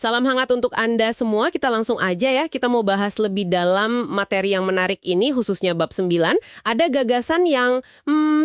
Salam hangat untuk Anda semua, kita langsung aja ya, kita mau bahas lebih dalam materi yang menarik ini, khususnya bab 9. Ada gagasan yang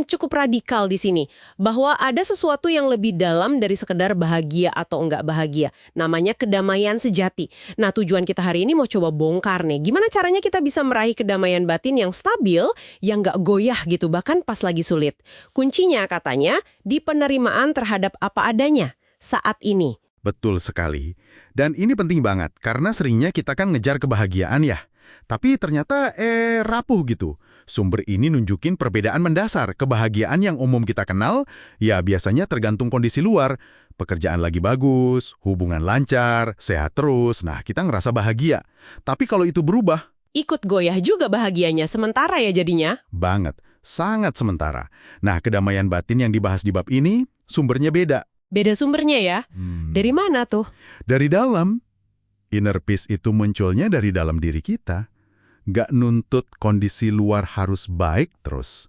cukup radikal di sini, bahwa ada sesuatu yang lebih dalam dari sekedar bahagia atau enggak bahagia, namanya kedamaian sejati. Nah, tujuan kita hari ini mau coba bongkar nih, gimana caranya kita bisa meraih kedamaian batin yang stabil, yang nggak goyah gitu, bahkan pas lagi sulit. Kuncinya katanya, di penerimaan terhadap apa adanya, saat ini. Betul sekali. Dan ini penting banget, karena seringnya kita kan ngejar kebahagiaan ya. Tapi ternyata rapuh gitu. Sumber ini nunjukin perbedaan mendasar. Kebahagiaan yang umum kita kenal, ya biasanya tergantung kondisi luar. Pekerjaan lagi bagus, hubungan lancar, sehat terus, nah kita ngerasa bahagia. Tapi kalau itu berubah, Ikut goyah juga bahagianya, sementara ya jadinya. banget, sangat sementara. Nah, kedamaian batin yang dibahas di bab ini, sumbernya beda. Beda sumbernya ya. Dari mana tuh? Dari dalam. Inner peace itu munculnya dari dalam diri kita. Nggak nuntut kondisi luar harus baik terus.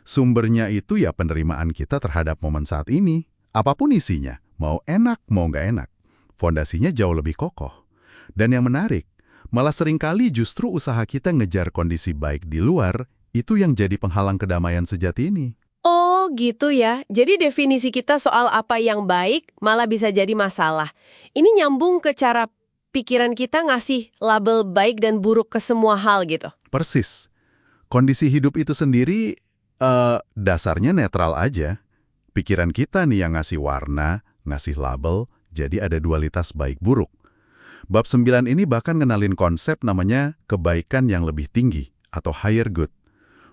Sumbernya itu ya penerimaan kita terhadap momen saat ini. Apapun isinya, mau enak, mau nggak enak. Fondasinya jauh lebih kokoh. Dan yang menarik, malah seringkali justru usaha kita ngejar kondisi baik di luar, itu yang jadi penghalang kedamaian sejati ini. Oh gitu ya, jadi definisi kita soal apa yang baik malah bisa jadi masalah. Ini nyambung ke cara pikiran kita ngasih label baik dan buruk ke semua hal gitu. Persis. Kondisi hidup itu sendiri dasarnya netral aja. Pikiran kita nih yang ngasih warna, ngasih label, jadi ada dualitas baik buruk. Bab 9 ini bahkan ngenalin konsep namanya kebaikan yang lebih tinggi atau higher good.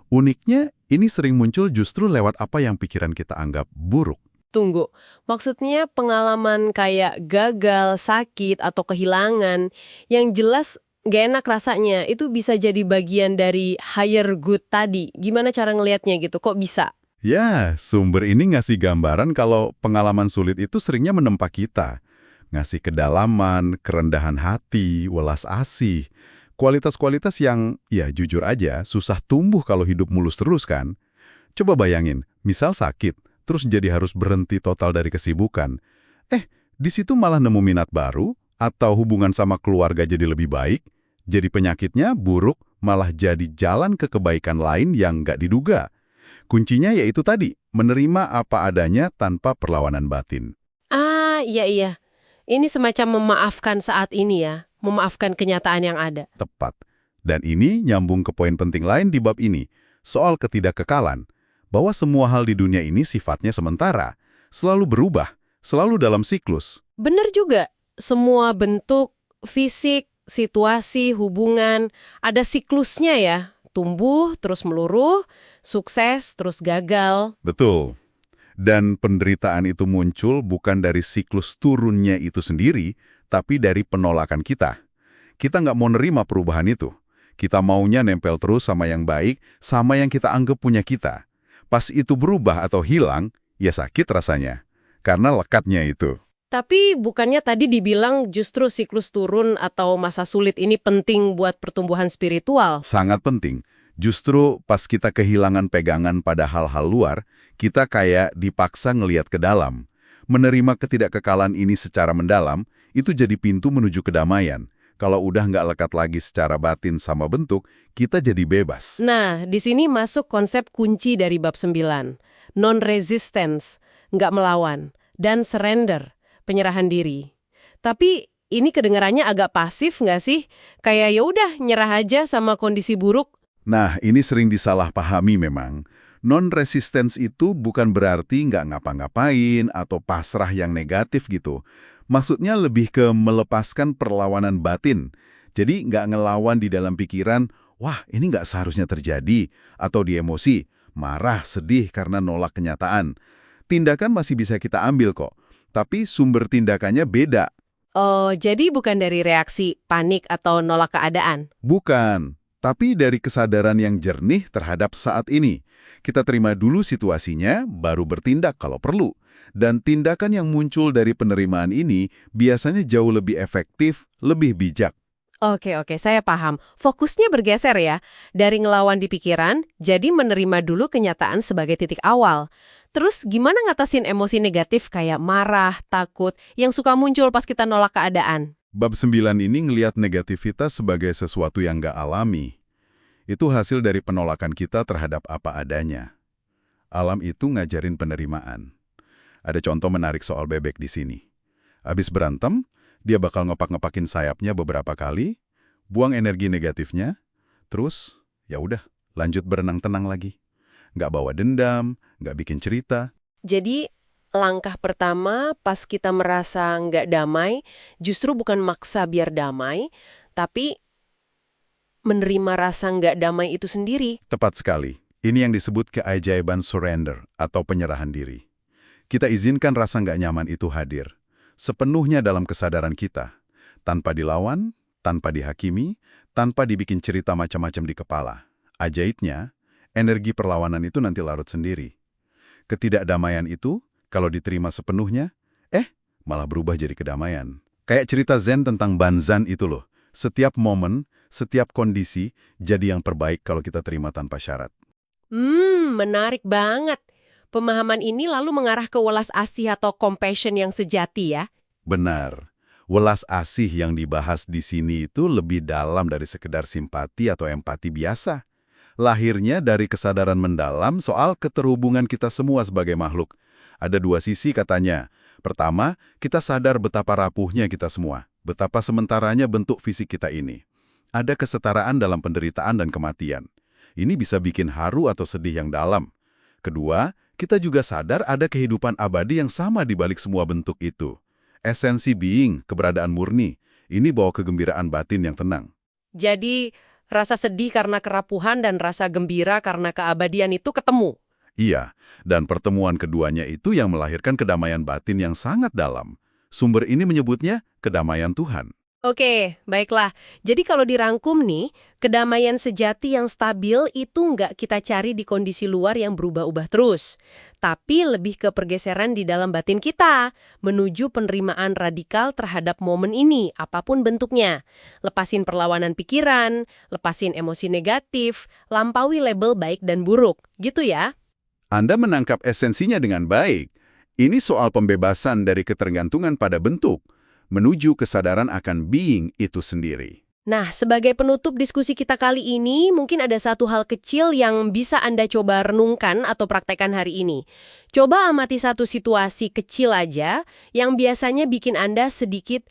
Uniknya, ini sering muncul justru lewat apa yang pikiran kita anggap buruk. Tunggu, maksudnya pengalaman kayak gagal, sakit, atau kehilangan yang jelas gak enak rasanya, itu bisa jadi bagian dari higher good tadi. Gimana cara ngelihatnya gitu, kok bisa? Ya, sumber ini ngasih gambaran kalau pengalaman sulit itu seringnya menempa kita. Ngasih kedalaman, kerendahan hati, welas asih. Kualitas-kualitas yang, ya jujur aja, susah tumbuh kalau hidup mulus terus kan. Coba bayangin, misal sakit, terus jadi harus berhenti total dari kesibukan. Di situ malah nemu minat baru, atau hubungan sama keluarga jadi lebih baik, jadi penyakitnya buruk, malah jadi jalan ke kebaikan lain yang nggak diduga. Kuncinya yaitu tadi, menerima apa adanya tanpa perlawanan batin. Ah, iya. Ini semacam memaafkan saat ini ya, memaafkan kenyataan yang ada. Tepat. Dan ini nyambung ke poin penting lain di bab ini, soal ketidakkekalan, bahwa semua hal di dunia ini sifatnya sementara, selalu berubah, selalu dalam siklus. Bener juga, semua bentuk, fisik, situasi, hubungan, ada siklusnya ya. Tumbuh, terus meluruh, sukses, terus gagal. Betul. Dan penderitaan itu muncul bukan dari siklus turunnya itu sendiri, tapi dari penolakan kita. Kita nggak mau nerima perubahan itu. Kita maunya nempel terus sama yang baik, sama yang kita anggap punya kita. Pas itu berubah atau hilang, ya sakit rasanya. Karena lekatnya itu. Tapi bukannya tadi dibilang justru siklus turun atau masa sulit ini penting buat pertumbuhan spiritual? Sangat penting. Justru pas kita kehilangan pegangan pada hal-hal luar, kita kayak dipaksa ngelihat ke dalam. Menerima ketidakkekalan ini secara mendalam, itu jadi pintu menuju kedamaian. Kalau udah nggak lekat lagi secara batin sama bentuk, kita jadi bebas. Nah, di sini masuk konsep kunci dari bab 9. Non-resistance, nggak melawan, dan surrender, penyerahan diri. Tapi ini kedengarannya agak pasif nggak sih? Kayak ya udah nyerah aja sama kondisi buruk. Nah, ini sering disalahpahami memang. Non-resistance itu bukan berarti nggak ngapa-ngapain atau pasrah yang negatif gitu. Maksudnya lebih ke melepaskan perlawanan batin. Jadi nggak ngelawan di dalam pikiran, wah ini nggak seharusnya terjadi, atau di emosi, marah, sedih karena nolak kenyataan. Tindakan masih bisa kita ambil kok, tapi sumber tindakannya beda. Oh, jadi bukan dari reaksi panik atau nolak keadaan? Bukan. Tapi dari kesadaran yang jernih terhadap saat ini. Kita terima dulu situasinya, baru bertindak kalau perlu. Dan tindakan yang muncul dari penerimaan ini biasanya jauh lebih efektif, lebih bijak. Oke, saya paham. Fokusnya bergeser ya. Dari ngelawan di pikiran, jadi menerima dulu kenyataan sebagai titik awal. Terus gimana ngatasin emosi negatif kayak marah, takut, yang suka muncul pas kita nolak keadaan? Bab 9 ini ngelihat negativitas sebagai sesuatu yang nggak alami. Itu hasil dari penolakan kita terhadap apa adanya. Alam itu ngajarin penerimaan. Ada contoh menarik soal bebek di sini. Abis berantem, dia bakal ngepak-ngepakin sayapnya beberapa kali, buang energi negatifnya, terus ya udah lanjut berenang tenang lagi. Nggak bawa dendam, nggak bikin cerita. Jadi, langkah pertama pas kita merasa nggak damai, justru bukan maksa biar damai, tapi menerima rasa nggak damai itu sendiri. Tepat sekali. Ini yang disebut keajaiban surrender atau penyerahan diri. Kita izinkan rasa nggak nyaman itu hadir, sepenuhnya dalam kesadaran kita, tanpa dilawan, tanpa dihakimi, tanpa dibikin cerita macam-macam di kepala. Ajaibnya, energi perlawanan itu nanti larut sendiri. Ketidakdamaian itu, kalau diterima sepenuhnya, malah berubah jadi kedamaian. Kayak cerita Zen tentang Banzan itu loh. Setiap momen, setiap kondisi, jadi yang terbaik kalau kita terima tanpa syarat. Menarik banget. Pemahaman ini lalu mengarah ke welas asih atau compassion yang sejati ya. Benar. Welas asih yang dibahas di sini itu lebih dalam dari sekedar simpati atau empati biasa. Lahirnya dari kesadaran mendalam soal keterhubungan kita semua sebagai makhluk. Ada dua sisi katanya. Pertama, kita sadar betapa rapuhnya kita semua, betapa sementaranya bentuk fisik kita ini. Ada kesetaraan dalam penderitaan dan kematian. Ini bisa bikin haru atau sedih yang dalam. Kedua, kita juga sadar ada kehidupan abadi yang sama di balik semua bentuk itu. Esensi being, keberadaan murni, ini bawa kegembiraan batin yang tenang. Jadi, rasa sedih karena kerapuhan dan rasa gembira karena keabadian itu ketemu. Iya, dan pertemuan keduanya itu yang melahirkan kedamaian batin yang sangat dalam. Sumber ini menyebutnya kedamaian Tuhan. Oke, baiklah. Jadi kalau dirangkum nih, kedamaian sejati yang stabil itu nggak kita cari di kondisi luar yang berubah-ubah terus. Tapi lebih ke pergeseran di dalam batin kita, menuju penerimaan radikal terhadap momen ini, apapun bentuknya. Lepasin perlawanan pikiran, lepasin emosi negatif, lampaui label baik dan buruk. Gitu ya? Anda menangkap esensinya dengan baik. Ini soal pembebasan dari ketergantungan pada bentuk, menuju kesadaran akan being itu sendiri. Nah, sebagai penutup diskusi kita kali ini, mungkin ada satu hal kecil yang bisa Anda coba renungkan atau praktekkan hari ini. Coba amati satu situasi kecil aja yang biasanya bikin Anda sedikit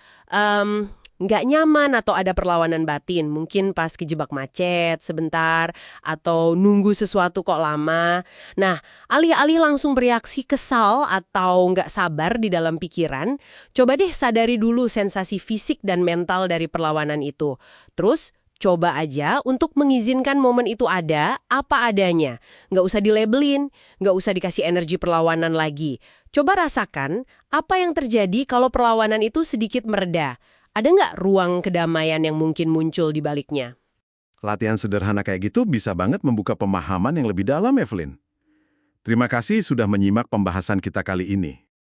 nggak nyaman atau ada perlawanan batin. Mungkin pas kejebak macet sebentar atau nunggu sesuatu kok lama. Nah, alih-alih langsung bereaksi kesal atau nggak sabar di dalam pikiran, coba deh sadari dulu sensasi fisik dan mental dari perlawanan itu. Terus, coba aja untuk mengizinkan momen itu ada apa adanya. Nggak usah dilabelin, nggak usah dikasih energi perlawanan lagi. Coba rasakan apa yang terjadi kalau perlawanan itu sedikit mereda. Ada nggak ruang kedamaian yang mungkin muncul di baliknya? Latihan sederhana kayak gitu bisa banget membuka pemahaman yang lebih dalam, Evelyn. Terima kasih sudah menyimak pembahasan kita kali ini.